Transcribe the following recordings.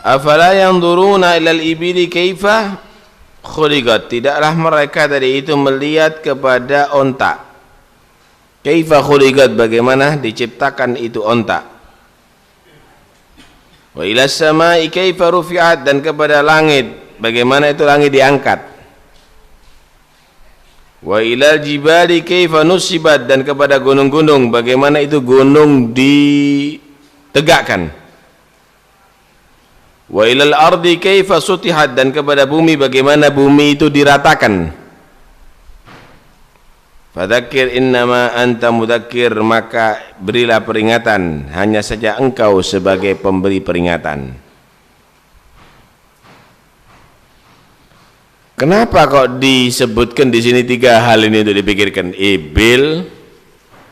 Afala yanzuruna ilal ibili kaifa khuliqat, tidaklah mereka tadi itu melihat kepada onta. Kaifa khuliqat, bagaimana diciptakan itu onta. Wa ilas samai kaifa rufi'at, dan kepada langit, bagaimana itu langit diangkat. Wa ilal jibali kaifa nusibat, dan kepada gunung-gunung, bagaimana itu gunung ditegakkan. Wa ilal ardi kaifa sutihat, dan kepada bumi, bagaimana bumi itu diratakan. Fadzakir innama anta mudzakir, maka berilah peringatan, hanya saja engkau sebagai pemberi peringatan. Kenapa kok disebutkan di sini tiga hal ini untuk dipikirkan? Ibil,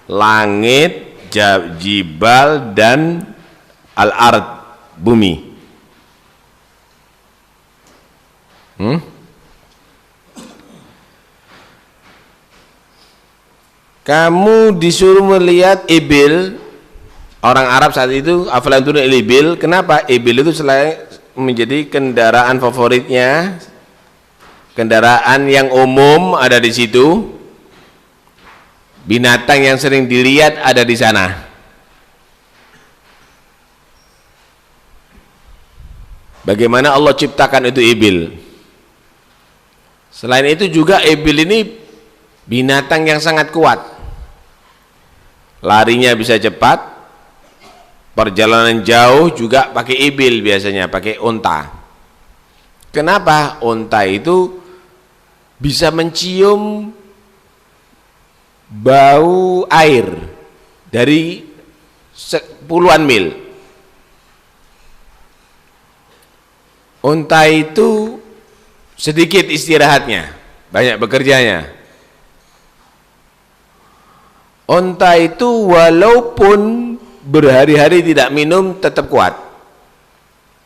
langit, jibal, dan al-ard, bumi. Kamu disuruh melihat ibil, orang Arab saat itu, afalan turun ibil. Kenapa? Ibil itu selain menjadi kendaraan favoritnya, kendaraan yang umum ada di situ, binatang yang sering dilihat ada di sana. Bagaimana Allah ciptakan itu ibil? Selain itu juga ibil ini binatang yang sangat kuat, larinya bisa cepat, perjalanan jauh juga pakai ibil, biasanya pakai unta. Kenapa? Unta itu bisa mencium bau air dari puluhan mil. Unta itu sedikit istirahatnya, banyak bekerjanya. Unta itu walaupun berhari-hari tidak minum tetap kuat,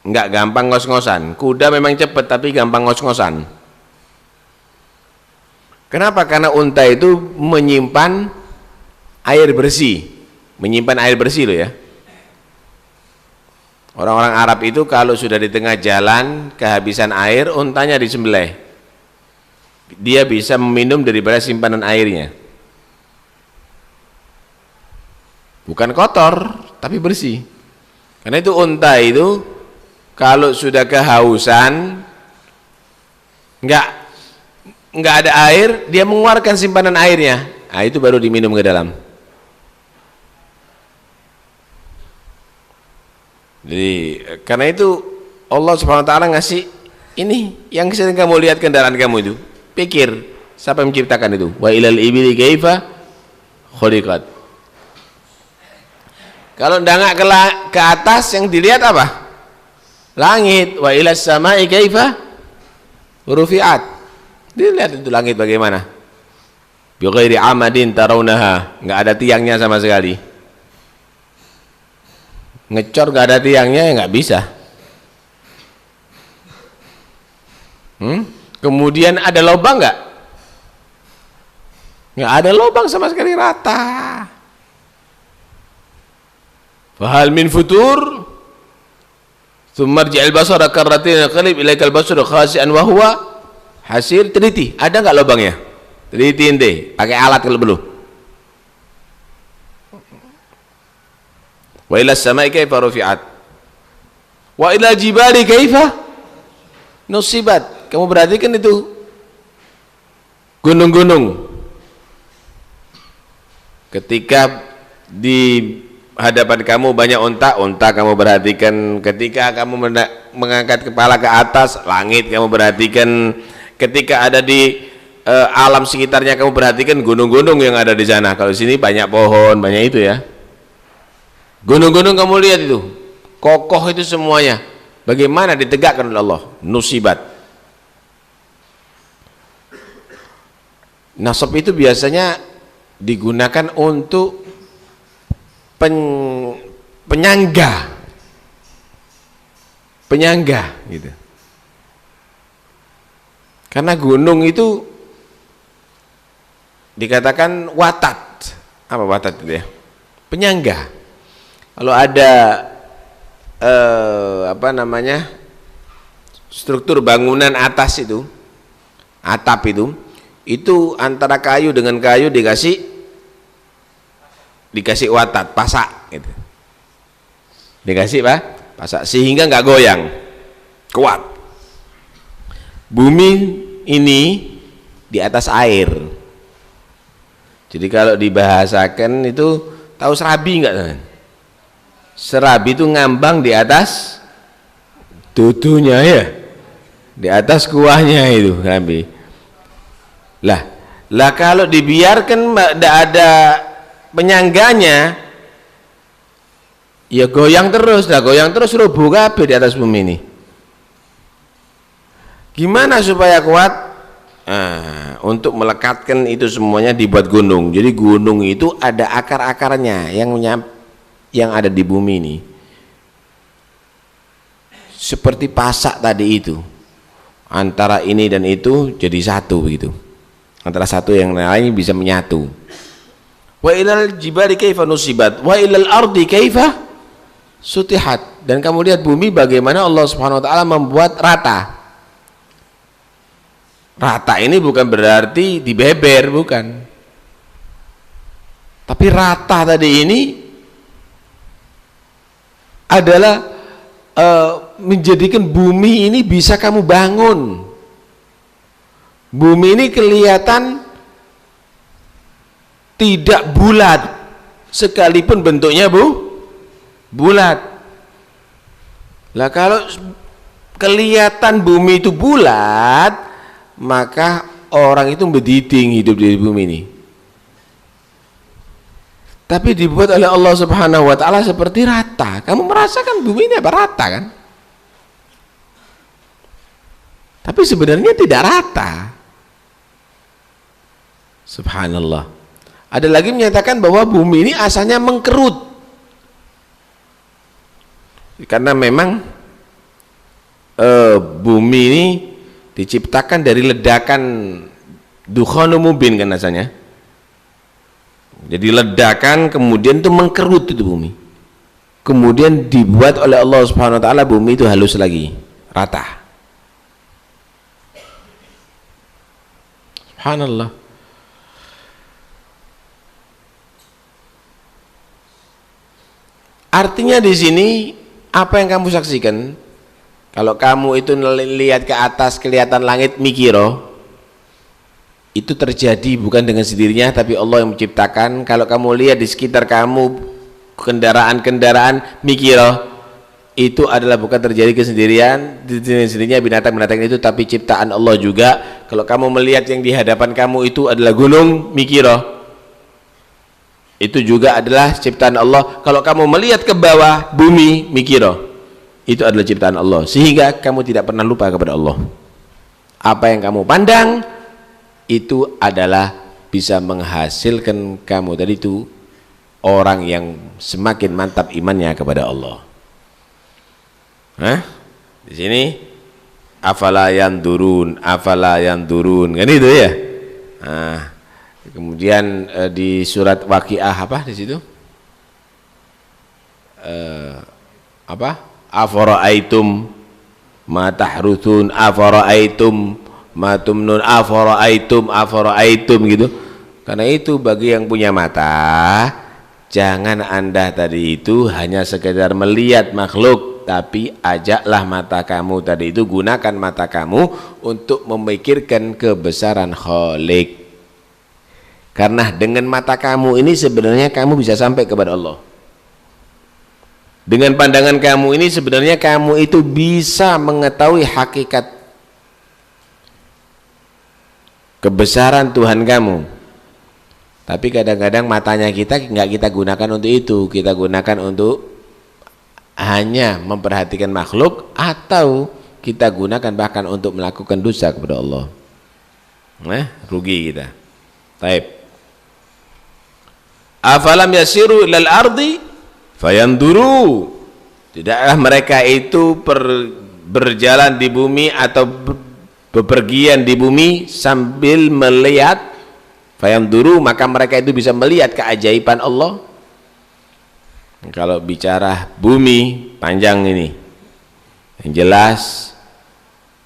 enggak gampang ngos-ngosan. Kuda memang cepat tapi gampang ngos-ngosan. Kenapa? Karena unta itu menyimpan air bersih, menyimpan air bersih loh ya. Orang-orang Arab itu kalau sudah di tengah jalan kehabisan air, untanya disembelih. Dia bisa meminum daripada simpanan airnya. Bukan kotor, tapi bersih. Karena itu unta itu kalau sudah kehausan, nggak ada air, dia mengeluarkan simpanan airnya. Nah, itu baru diminum ke dalam. Jadi karena itu Allah Subhanahu wa taala ngasih ini yang sering kamu lihat kendaraan kamu itu. Pikir, siapa yang menciptakan itu? Wa ilal ibili kaifa khuliqat. Kalau ndangak ke atas yang dilihat apa? Langit. Wa ilas samai kaifa rufi'at. Dilihat itu langit bagaimana? Bi ghairi amadin tarawunaha, enggak ada tiangnya sama sekali. Ngecor gak ada tiangnya ya nggak bisa. Kemudian ada lubang nggak? Nggak ada lubang sama sekali, rata. Fahal min futur? Tsumma rji'il basara karratin qalib ilaikal basaru khasi'an wa huwa hasir. Teliti, ada nggak lubangnya? Teliti ente, pakai alat kalau perlu. Wa ila samai kaifa rufi'at wa ila jibali kaifa nusibat. Kamu perhatikan itu gunung-gunung, ketika di hadapan kamu banyak unta kamu perhatikan. Ketika kamu mengangkat kepala ke atas, langit kamu perhatikan. Ketika ada di alam sekitarnya kamu perhatikan gunung-gunung yang ada di sana. Kalau sini banyak pohon, banyak itu ya. Gunung-gunung kamu lihat itu, kokoh itu semuanya. Bagaimana ditegakkan oleh Allah? Nusibat. Nasab itu biasanya digunakan untuk penyangga gitu. Karena gunung itu dikatakan watat. Apa watat itu ya? Penyangga. Kalau ada apa namanya, struktur bangunan atas itu, atap itu antara kayu dengan kayu dikasih watat, pasak gitu. Dikasih pasak sehingga nggak goyang, kuat. Bumi ini di atas air. Jadi kalau dibahasakan itu, tahu serabi nggak? Serabi itu ngambang di atas dudunya ya, di atas kuahnya itu serabi. Lah kalau dibiarkan tidak ada penyangganya, ya goyang terus, rubuh kabeh di atas bumi ini. Gimana supaya kuat? Untuk melekatkan itu semuanya dibuat gunung. Jadi gunung itu ada akar-akarnya yang ada di bumi ini, seperti pasak tadi itu, antara ini dan itu jadi satu begitu, antara satu yang lain bisa menyatu. Wa ilal jibali kaifa nusibat wa ilal ardi kaifa sutihat. Dan kamu lihat bumi bagaimana Allah Subhanahu wa taala membuat rata. Rata ini bukan berarti dibeber, bukan, tapi rata tadi ini adalah menjadikan bumi ini bisa kamu bangun. Bumi ini kelihatan tidak bulat sekalipun bentuknya bulat. Lah kalau kelihatan bumi itu bulat, maka orang itu bediting hidup di bumi ini. Tapi dibuat oleh Allah Subhanahu wa taala seperti rata. Kamu merasakan bumi ini apa rata kan? Tapi sebenarnya tidak rata. Subhanallah. Ada lagi menyatakan bahwa bumi ini asalnya mengkerut. Karena memang bumi ini diciptakan dari ledakan dukhanu mubin kan asalnya. Jadi ledakan kemudian itu mengkerut itu bumi. Kemudian dibuat oleh Allah Subhanahu wa taala bumi itu halus lagi, rata. Subhanallah. Artinya di sini apa yang kamu saksikan? Kalau kamu itu lihat ke atas kelihatan langit mikiro, itu terjadi bukan dengan sendirinya, tapi Allah yang menciptakan. Kalau kamu lihat di sekitar kamu kendaraan-kendaraan mikiro, itu adalah bukan terjadi kesendirian, sendirinya binatang-binatang itu, tapi ciptaan Allah juga. Kalau kamu melihat yang di hadapan kamu itu adalah gunung mikiro, itu juga adalah ciptaan Allah. Kalau kamu melihat ke bawah bumi mikiro, itu adalah ciptaan Allah. Sehingga kamu tidak pernah lupa kepada Allah. Apa yang kamu pandang itu adalah bisa menghasilkan kamu tadi itu orang yang semakin mantap imannya kepada Allah. Di sini afala yandurun kan itu ya. Kemudian di surat Waqiah apa di situ? Afara'aitum ma tahruthun afara'aitum ma tumnun afara'aitum gitu. Karena itu bagi yang punya mata, jangan Anda tadi itu hanya sekedar melihat makhluk, tapi ajaklah mata kamu tadi itu, gunakan mata kamu untuk memikirkan kebesaran Khalik. Karena dengan mata kamu ini sebenarnya kamu bisa sampai kepada Allah. Dengan pandangan kamu ini sebenarnya kamu itu bisa mengetahui hakikat kebesaran Tuhan kamu. Tapi kadang-kadang matanya kita nggak kita gunakan untuk itu. Kita gunakan untuk hanya memperhatikan makhluk, atau kita gunakan bahkan untuk melakukan dosa kepada Allah. Rugi kita. Taib. Afalam yasiru ilal ardi fayanduru. Tidaklah mereka itu berjalan di bumi atau bepergian di bumi sambil melihat, fayanduru, maka mereka itu bisa melihat keajaiban Allah. Kalau bicara bumi panjang ini. Yang jelas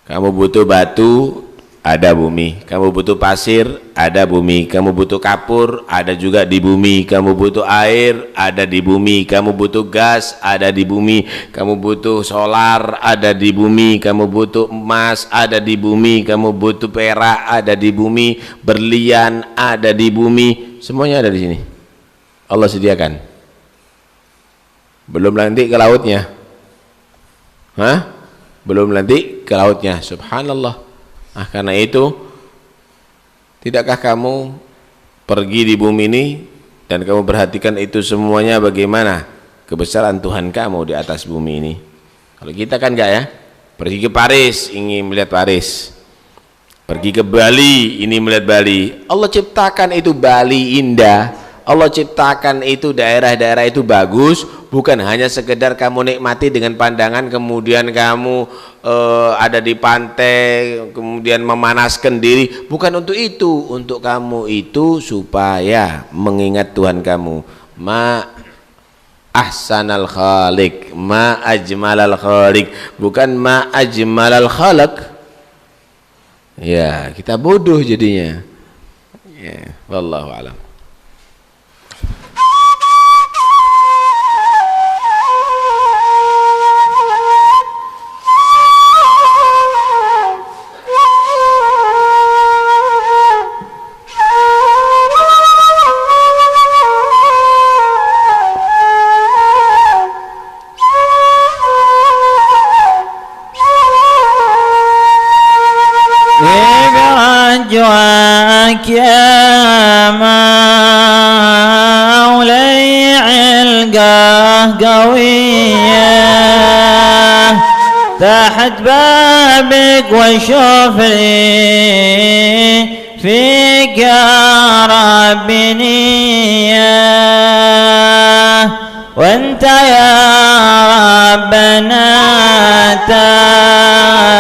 kamu butuh batu, ada bumi. Kamu butuh pasir, ada bumi. Kamu butuh kapur, ada juga di bumi. Kamu butuh air, ada di bumi. Kamu butuh gas, ada di bumi. Kamu butuh solar, ada di bumi. Kamu butuh emas, ada di bumi. Kamu butuh perak, ada di bumi. Berlian, ada di bumi. Semuanya ada di sini. Allah sediakan. Belum nanti ke lautnya. Hah? Belum nanti ke lautnya. Subhanallah. Nah, karena itu tidakkah kamu pergi di bumi ini dan kamu perhatikan itu semuanya bagaimana kebesaran Tuhan kamu di atas bumi ini. Kalau kita kan enggak ya, pergi ke Paris ingin melihat Paris, pergi ke Bali ini melihat Bali. Allah ciptakan itu Bali indah, Allah ciptakan itu daerah-daerah itu bagus, bukan hanya sekedar kamu nikmati dengan pandangan kemudian kamu ada di pantai kemudian memanaskan diri. Bukan untuk itu, untuk kamu itu supaya mengingat Tuhan kamu. Ma ahsanal khaliq, ma ajmalal khaliq, bukan ma ajmalal khalaq. Ya, kita bodoh jadinya. Ya, wallahu alam. رجوعك يا مولاي علقه قوية تحت بابك واشوف لي فيك يا رب نية وانت يا ربنا تعلم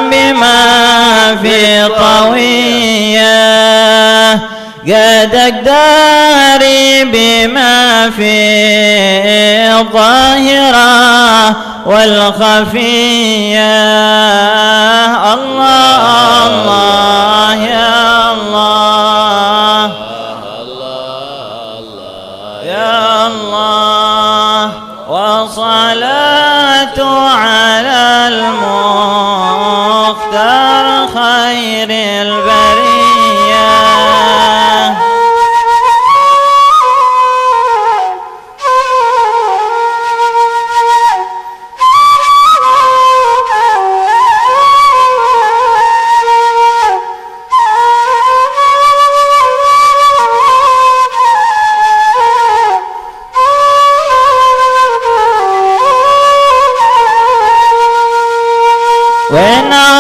بما في طوية قد اقداري بما في الظاهرة والخفية الله الله يا الله يا الله وصلاة على المختار خير البرية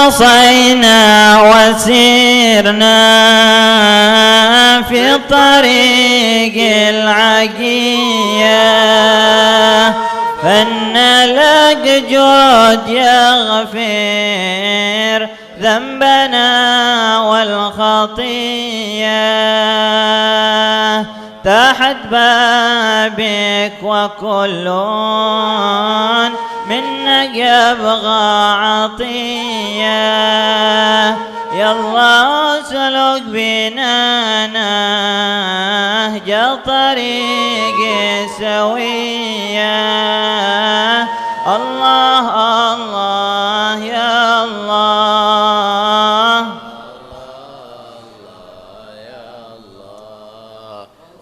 وصينا وسيرنا في الطريق العقية فإن لك جود يغفر ذنبنا والخطية تحت بابك وكل منك يبغى عطية يلا اسلك بنا نهج طريق سوية الله الله يا الله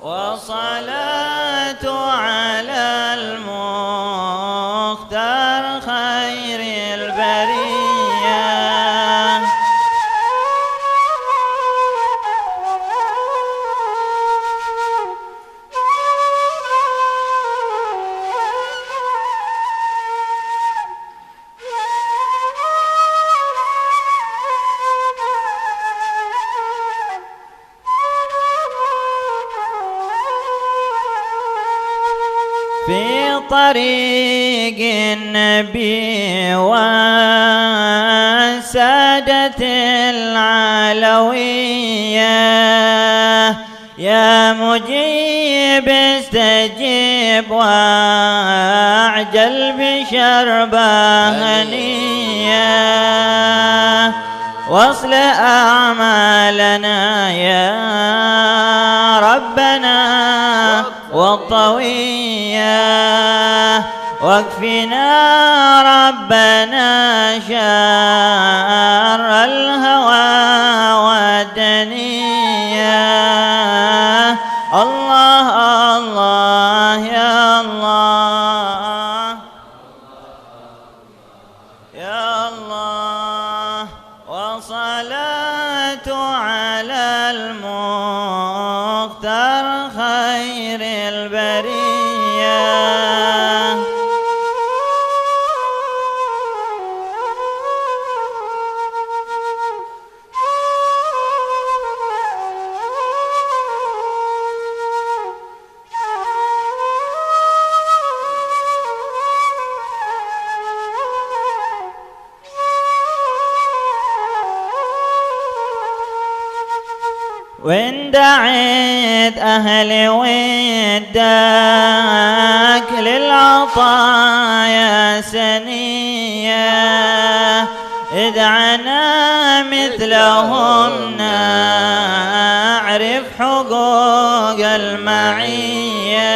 وصلاة على المختار خير البرية في طريق النبي وسادة العلوية يا مجيب استجب واعجل بشربه هنية واصل أعمالنا يا ربنا والطوية واكفنا ربنا شر الهوى والدنيا الله الله يا الله يا الله وصلاة على المختار خير البرية وإن دعيت أهل ودك للعطايا سنية ادعنا مثلهم نعرف حقوق المعية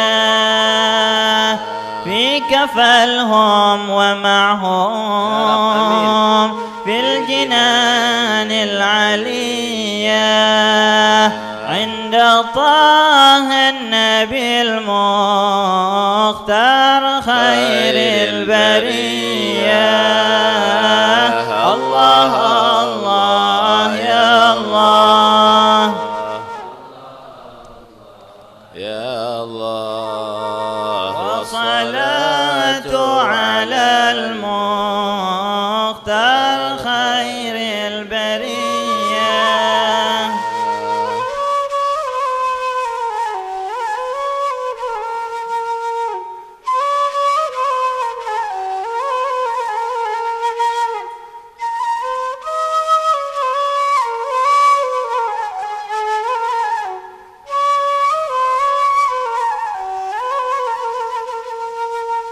في كفلهم ومعهم في الجنان العلية عند طه النبي المختار خير البرية الله الله يا الله يا الله وصلاة على المختار خير البرية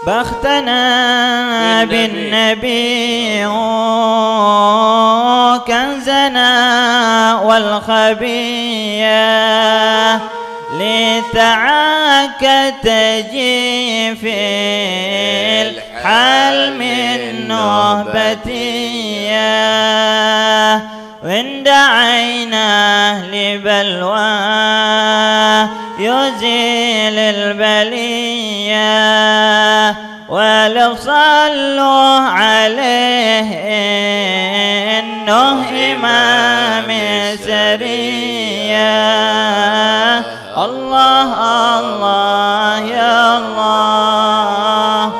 بختنا بالنبي كنزنا والخبية لتعاك تجي في الحال من نهبتية وإن دعيناه لبلوى يزيل البلية ولو صلوا عليه إنه إمام سرية الله الله يا الله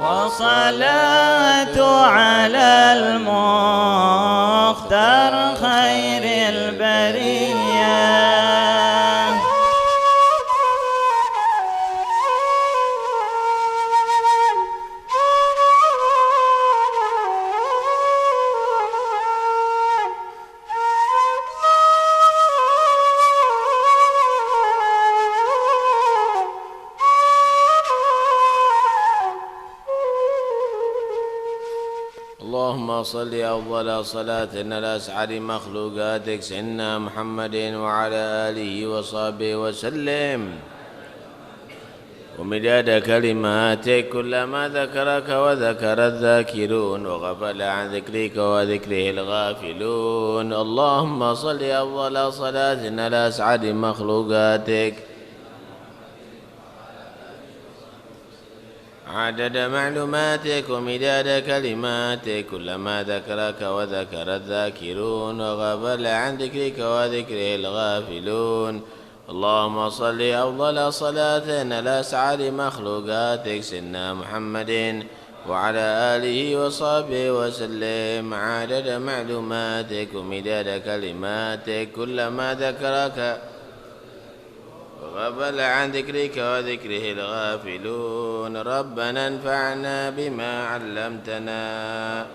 وصلاة على المختار خير البرية اللهم صل أفضل صلاة على أسعد مخلوقاتك سيدنا محمد وعلى آله وصحبه وسلم ومداد كلماتك كلما ذكرك وذكر الذاكرون وغفل عن ذكرك وذكره الغافلون اللهم صل أفضل صلاة على أسعد مخلوقاتك عدد معلوماتك ومداد كلماتك كلما ذكرك وذكر الذاكرون وغفل عن ذكرك وذكره الغافلون اللهم صل أفضل صلاة على أسعد مخلوقاتك سيدنا محمد وعلى آله وصحبه وسلم عدد معلوماتك ومداد كلماتك كلما ذكرك وغفل عن ذكرك وذكره الغافلون ربنا انفعنا بما علمتنا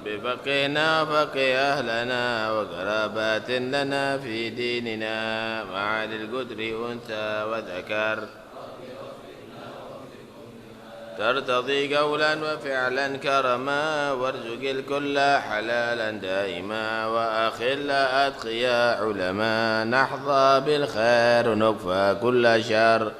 رب فقهنا وفقه أهلنا وقرابات لنا في ديننا مع القدر أنثى وذكر ترتضي قولا وفعلا كرما وارزق الكل حلالا دائما وأخل أتقيا علما نحظى بالخير ونكفى كل شر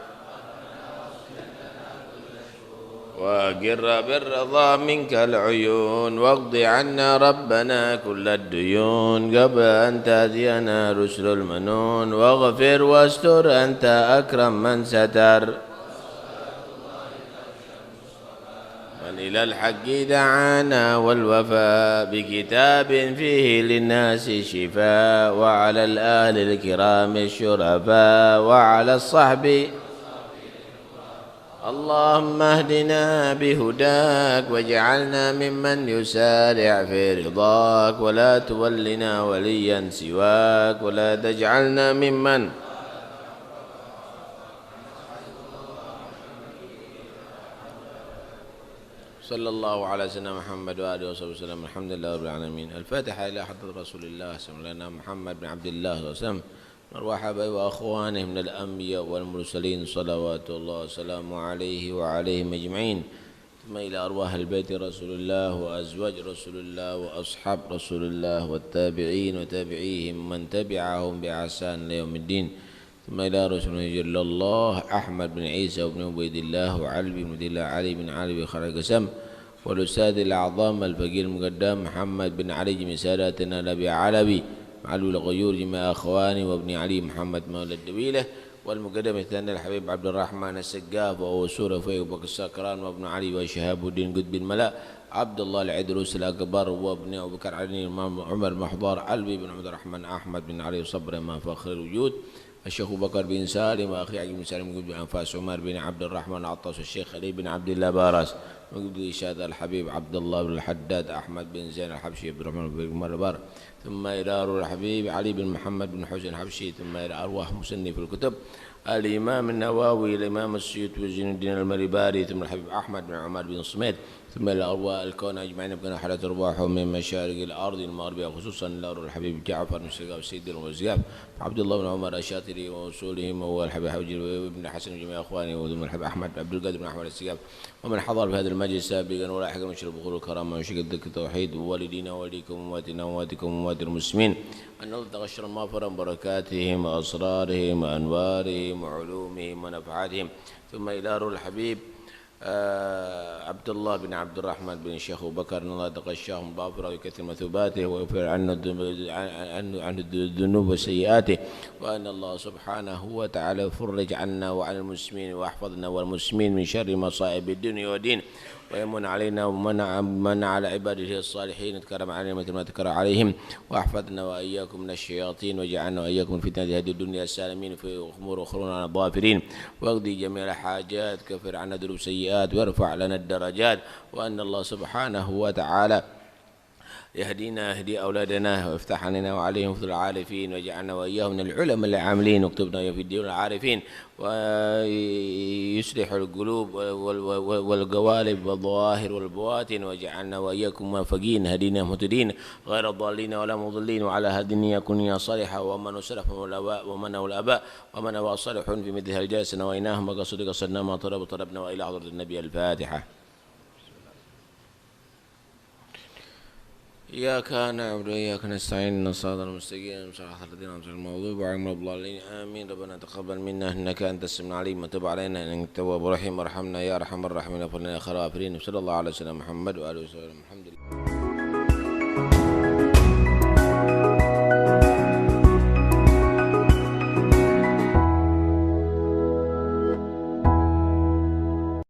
وقر بالرضا منك العيون واقض عنا ربنا كل الديون قبل أن تأتينا رسل المنون واغفر واستر أنت أكرم من ستر من إلى الحق دعانا والوفاء بكتاب فيه للناس شفاء وعلى الآل الكرام الشرفاء وعلى الصحب اللهم اهدنا بهداك واجعلنا ممن يسارع في رضاك ولا تولنا وليا سواك ولا تجعلنا ممن صلى الله على سيدنا محمد وآله وصحبه وسلم. الحمد لله رب العالمين. الفاتحة إلى حضرة رسول الله صلى الله عليه وسلم محمد بن عبد الله صلى الله عليه وسلم أرواح أبي وأخوانه من الأنبياء والمرسلين صلوات الله وسلامه عليه وعليهم أجمعين، ثم إلى أرواح البيت رسول الله وأزواج رسول الله وأصحاب رسول الله والتابعين وتابعيهم من تبعهم بإحسان ليوم الدين، ثم إلى رسوله جل الله أحمد بن عيسى وابن عبيد الله وعلي بن عبد الله علي بن علي بن خلق قسم والأستاذ الأعظم الفقيه المقدم محمد بن علي من ساداتنا نبي علوي معلول الغيور جميع أخواني وابن علي محمد مولى الدويلة والمقدم الثاني الحبيب عبد الرحمن السقاف وهو سورة في بكر السكران وابن علي وشهاب الدين قطب الملا عبد الله العدروس الأكبر وابن أبو بكر علي الإمام عمر محضار علوي بن عبد الرحمن أحمد بن علي صبر ما فخر الوجود الشيخ بكر بن سالم وأخي علي بن سالم قطب أنفاس عمر بن عبد الرحمن عطاس الشيخ علي بن عبد الله باراس وقد إشاد الحبيب عبد الله بن الحداد أحمد بن زين الحبشي عبد الرحمن بن مربار، ثم إلى روح الحبيب علي بن محمد بن حسين الحبشي، ثم إلى أرواح مصنف الكتب الإمام النووي الإمام السيوطي وزين الدين المريباري، ثم الحبيب أحمد بن عمر بن صميت، ثم إلى أرواح الكون أجمعين بكنا حالة أرواحهم من مشارق الأرض المغربية خصوصا إلى روح الحبيب جعفر بن سقاف السيد الوزياف عبد الله بن عمر الشاطري وأصولهم وهو الحبيب حوجي وابن حسن وجميع أخواني وثم الحبيب أحمد عبد القادر بن أحمد السقاف ومن حضر في هذا المجلس سابقا ولاحقا من شرف بخور الكرامة وشق الذكر التوحيد ووالدينا ووالديكم وأمواتنا وأمواتكم وأموات المسلمين أن نلتقى الشر المغفرة بركاتهم وأسرارهم وأنوارهم وعلومهم ونفعاتهم، ثم إلى روح الحبيب عبد الله بن عبد الرحمن بن الشيخ أبو بكر أن الله يتغشاه مغفرة ويكثر مثوباته ويغفر عن الذنوب وسيئاته، وأن الله سبحانه وتعالى يفرج عنا وعن المسلمين ويحفظنا والمسلمين من شر مصائب الدنيا والدين، ويمن علينا ومن على عباده الصالحين يتكرم علينا مثل ما تكرم عليهم، واحفظنا وإياكم من الشياطين وجعلنا وإياكم من فتنة هذه الدنيا السالمين في أمور أخرى الظافرين، واقضي جميع الحاجات كفر عنا ذنوب سيئات وارفع لنا الدرجات، وأن الله سبحانه وتعالى يهدينا يهدي أولادنا ويفتح علينا وعليهم في العارفين ويجعلنا وإياهم من العلماء العاملين واكتبنا في الدين العارفين ويصلح القلوب والقوالب والظواهر والبواطن ويجعلنا وإياكم موفقين هدينا مهتدين غير الضالين ولا مضلين وعلى هدي يكون يا صالحة ومن سلف ومن والآباء ومن هو صالح في مثل الجلسة نويناهم وقصد قصدنا ما طلبنا وإلى حضرة النبي. الفاتحة. إياك نعبد وإياك نستعين الصراط المستقيم صراط الذين أنعمت عليهم غير المغضوب عليهم ولا الضالين آمين. ربنا تقبل منا إنك أنت السميع العليم وتب علينا إنك التواب الرحيم وارحمنا يا أرحم الراحمين وغفر لنا يا خير الغافرين. صلى الله على سيدنا محمد وآله وسلم. الحمد لله.